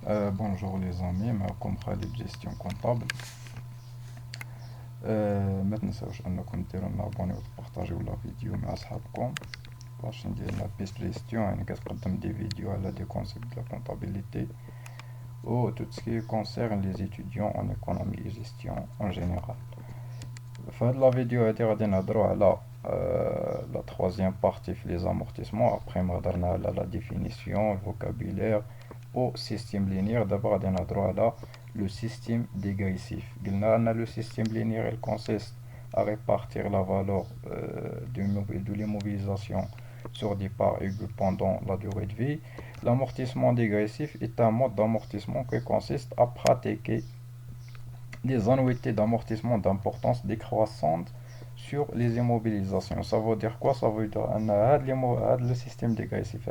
Bonjour les amis, معكم خالد جيستيون كونطابل. ما تنساوش انكم ديروا لنا ابوني وتبارطاجيو لا فيديو مع صحابكم. لاشين ديالنا بيست جيستيون يعني كتقدم دي فيديو على دي كونسيبت دو لا كونطابيليتي و tout ce qui concerne les étudiants en économie et gestion en général. فهاد لا فيديو هادي غادي نهضروا على لا troisième partie في les amortissements après ما هضرنا على la définition, le vocabulaire au système linéaire. D'abord غادي نهضروا على le système dégressif. قلنا أن le système linéaire il consiste à répartir la valeur de l'immobilisation sur des parts égales pendant la durée de vie. L'amortissement dégressif est un mode d'amortissement qui consiste à pratiquer des annuités d'amortissement d'importance décroissante sur les immobilisations. Ça veut dire quoi? Ça veut dire que le système dégressif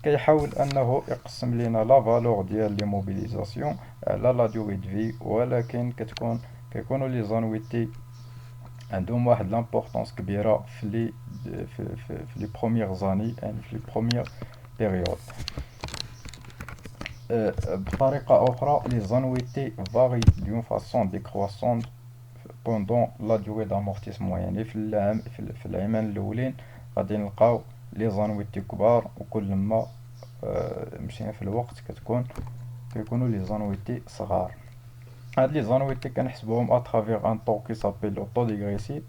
كيحاول انه يقسم لنا لا فالور ديال لي موبيليزاسيون على لا دوري دو في، ولكن كيكونوا لي زانويتي عندهم واحد لامبورطونس كبيره في لي بروميير زاني، يعني في لي بروميير بيريود. بطريقه اخرى لي زانويتي فاري دون فاسون ديكرواسونت بوندون لا دوري دامورتيسمون، يعني في العامين الاولين غادي نلقاو لي زانويتي كبار، وكل ما مشينا في الوقت كيكونوا لي زانويتي صغار. هاد لي زانويتي كنحسبوهم اترافير ان طو كي سابيل اوتو ديغريسيف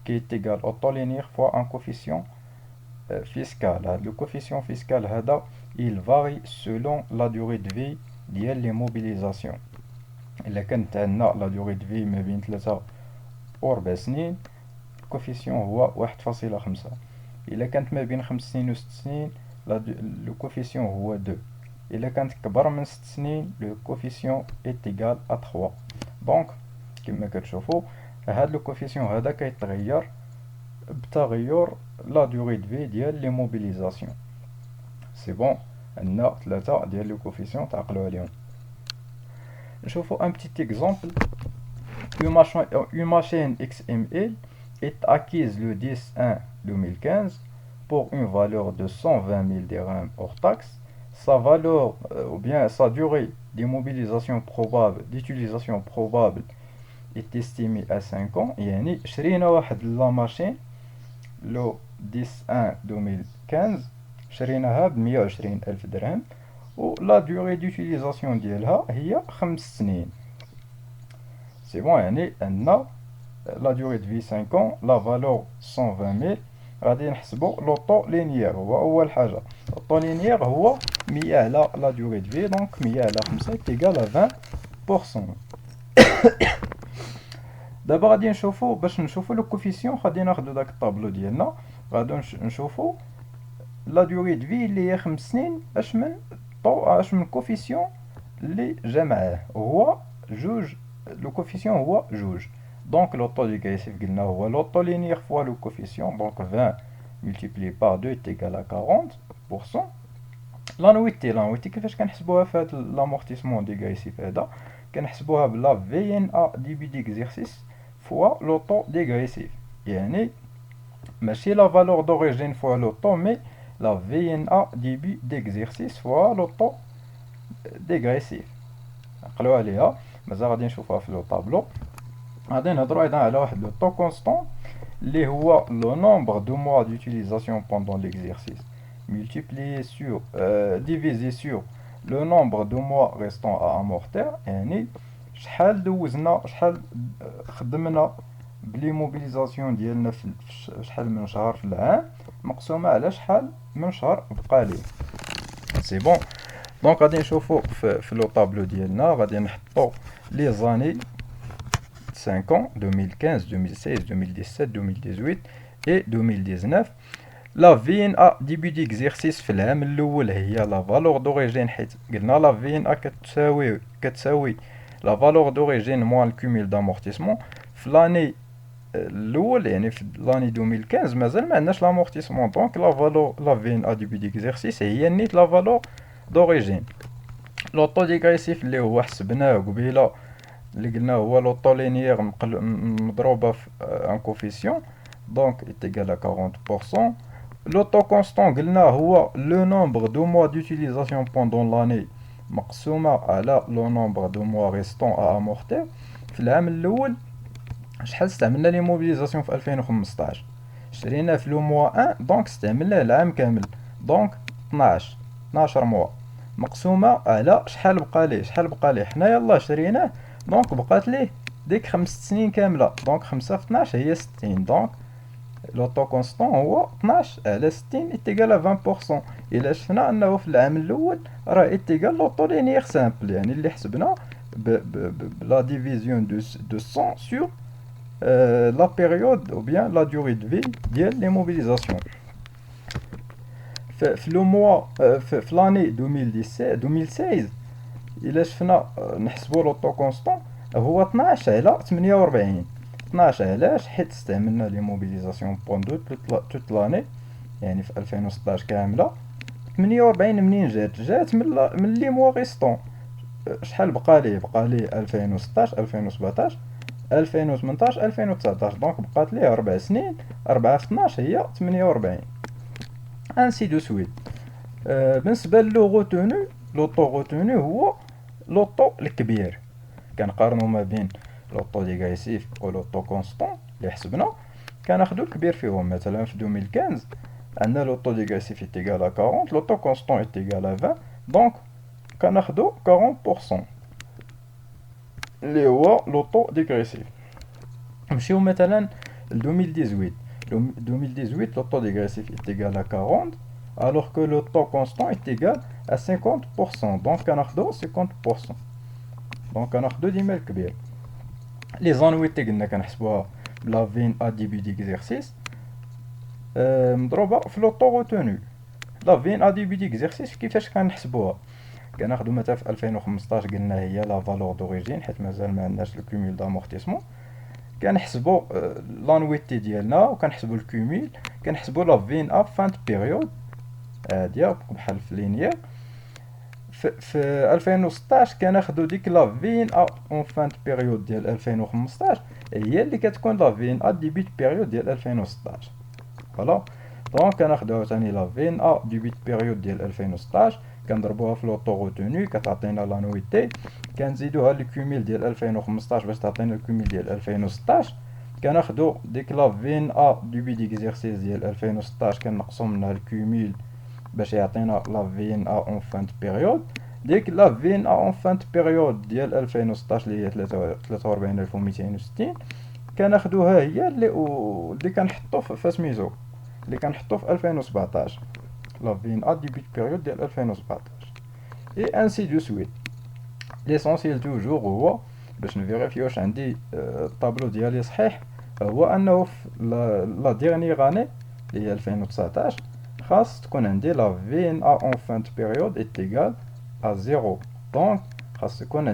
كي تيغال اوتو لينير فوا ان كوفيسيون فيسكال. هاد لو كوفيسيون فيسكال هذا il varie selon la durée de vie ديال لي موبيليزاسيون. الا كانت عندنا لا دوري دو في ما بين 3 و 4 سنين الكوفيسيون هو 1.5. إلا كانت ما بين 5 سنين و 6 سنين لو كوفيسيون هو 2. إلا كانت كبر من 6 سنين لو كوفيسيون est égal à 3. دونك كما كتشوفوا هاد لو كوفيسيون هذا كيتغير بتغير لا دوغي دو في ديال لي موبيليزاسيون. سي بون، عندنا 3 ديال لو كوفيسيون تعقلوا عليهم. نشوفوا ان بتيت اكزومبل. Une machine XML est acquise le 10/1/2015 pour une valeur de 120 000 dirhams hors taxe. Sa valeur ou bien sa durée d'immobilisation probable, d'utilisation probable est estimée à 5 ans. يعني شرينا واحد لا ماشين لو 10/1/2015 شريناها ب 120 ألف درهم، و لا durée d'utilisation ديالها هي 5 سنين. سي بون، يعني عندنا لا دوري دو في 5 ans، لا فالور 120 000. غادي نحسبو لوطو لينيير. هو اول حاجه لوطو لينيير هو 100 على لا دوري دو في، دونك 100 على 5 تيغال 20%. دابا غادي نشوفو باش نشوفو لو كوفيسيون. غادي ناخدو داك الطابلو ديالنا، غادي نشوفو لا دوري دو في اللي هي 5 سنين اش من كوفيسيون اللي جمعه هو جوج. لو كوفيسيون هو جوج. Donc l'auto dégressif قلنا هو l'auto linéaire fois le coefficient, donc 20 multiplié par 2 est égal à 40%. l'annuité كيفاش كنحسبوها في هذا l'amortissement dégressif هذا؟ كنحسبوها بلا VNA début d'exercice fois l'auto dégressif، يعني ماشي la valeur d'origine fois l'auto mais la VNA début d'exercice fois l'auto dégressif. عقلوا عليها مازال غادي نشوفوها في لو طابلو. غادي نهضروا ايضا على واحد لو طو كونستون اللي هو لو نومبر دو موا d'utilisation pendant l'exercice multiplié sur divisé sur le nombre de mois restant à amortir، يعني شحال دوزنا شحال خدمنا بلي موبيليزاسيون ديالنا في شحال من شهر في العام مقسومه على شحال من شهر بقى ليه. سي بون، دونك غادي نشوفو في لو طابلو ديالنا. غادي نحطو لي زاني 5 ans 2015 2016 2017 2018 et 2019. لا VNA début d'exercice في العام الاول هي لا فالور دوريجين، حيت قلنا لا VNA كتساوي لا فالور دوريجين موان الكوميل دامورتيسمون. في لاني الاول يعني في لاني 2015 مازال ما عندناش لامورتيسمون، دونك لا فالور لا VNA début d'exercice هي نيت لا فالور دوريجين. لوطو ديغريسيف اللي هو حسبناه قبيله اللي قلنا هو لوطو لينيير مضروبه في ان كوفيسيون، دونك ايتيغال ا 40%. لوطو كونستون قلنا هو لو نومبر دو موا d'utilisation pendant l'année مقسومة على لو نومبر دو موا ريستون ا امورتير. في العام الاول شحال استعملنا لي موبيليزاسيون في 2015؟ شرينا في لو موا 1 دونك استعملناه العام كامل، دونك 12 موا مقسومة على شحال بقى ليه حنا يلاه شريناه، دونك بقات ليه ديك 5 سنين كاملة، دونك 5 في 12 هي 60، دونك لوطو كونستون هو 12 على 60 إتيكال 20%. إلا شفنا أنه في العام الأول راه إتيكال لوطو لينيير سامبل، يعني اللي حسبنا بلا ديفيزيون دو 100 سور لا بيريود أو بيان لا ديوري دو في ديال لي موبيليزاسيون. في لو موا في لاني 2016 إلا شفنا نحسبو لوطو كونستون هو 12 على 48. 12 علاش؟ حيت استعملنا لي موبيليزاسيون بوندو توت لاني، يعني في 2016 كاملة. 48 منين جات من لي موا ريستون. شحال بقى ليه 2016 2017 2018 2019، دونك بقات ليه 4 سنين، 4 في 12 هي 48 انسي دو سويت. بالنسبة لو غوتونو، لوطو غوتونو هو لوطو الكبير. كنقارنو ما بين لوطو ديغريسيف و لوطو كونستون اللي حسبنا، كناخدو الكبير فيهم. مثلا في 2015 عندنا لوطو ديغريسيف إتيكال 40، لوطو كونستون إتيكال 20، دونك كناخدو 40% اللي هو لوطو ديغريسيف. نمشيو مثلا ل 2018. 2018 لوطو ديغريسيف إتيكال 40 alors que le taux constant est égal à 50%، donc كناخدو 50%، دونك كناخدو ديما الكبير. لي زانويتي قلنا كنحسبوها بلا فين ا ديبي ديكزيرسيس مضروبة في لوطو غوتونو. لا فين ا ديبي ديكزيرسيس كيفاش كنحسبوها؟ كناخدو مثلا في 2015 قلنا هي لا فالور دوريجين، حيت مازال ما عندناش لو كومول دامورتيسمون. كنحسبو لانويتي ديالنا وكنحسبو الكومول، كنحسبو لا فين ا فان دو بيريود هادية بحال في لينيير. في 2016 كناخدو ديك لا فين ا اون فان دو بيريود ديال 2015 هي اللي كتكون لا فين ا ديبي دو بيريود ديال 2016. فوالا، دونك كناخدو عاوتاني لا فين ا ديبي دو بيريود ديال 2016 كنضربوها في لوطو غوتونو كتعطينا لانويتي، كنزيدوها للكوميل ديال 2015 باش تعطينا الكوميل ديال 2016. كناخدو ديك لا فين ا ديبي ديكزيرسيس ديال 2016 كنقصو منها الكوميل باش يعطينا لا فين ا اون فان دو بيريود. ديك لا فين ا اون فان دو بيريود ديال 2016 اللي هي 43260 كناخدوها هي اللي كنحطو في سميتو، اللي كنحطو في 2017 لا فين ا ديبي دو بيريود ديال 2017 اي انسي دو سويت. ليسونسيال توجور هو باش نفيريفيو واش عندي الطابلو ديالي صحيح، هو انه في لا ديرنيير اني اللي هي 2019 خاص تكون عندي لا فين ا اون فان دو بيريود إتيكال ا زيرو، دونك خاص يكون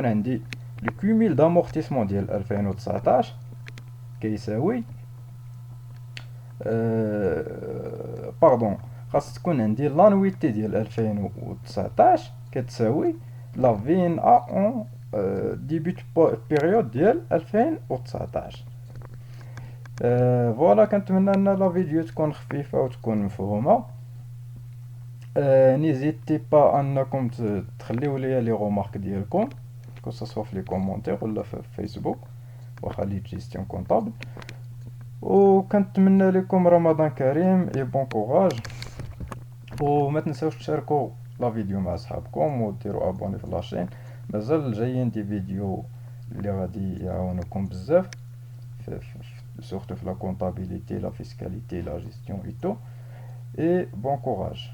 عندي لو كوميل دامورتيسمون ديال 2019 كيساوي باردون، خاص تكون عندي لانويتي ديال 2019 كتساوي لا فين ا اون ديبي دو بيريود ديال 2019. فوالا، كنتمنى ان لا فيديو تكون خفيفه وتكون مفهومه. نيزيتي با انكم تخليو ليا لي رومارك ديالكم كو سوا في لي كومونتير ولا في فيسبوك واخا لي جيستيون كونطابل. وكنتمنى لكم رمضان كريم اي بون كوراج، وما تنساوش تشاركوا لا فيديو مع صحابكم وديروا ابوني في لاشين. مازال جايين دي فيديو اللي غادي يعاونوكم بزاف surtout في لا كونطابيليتي لا فيسكاليتي لا جيستيون اي تو. اي بون كوراج.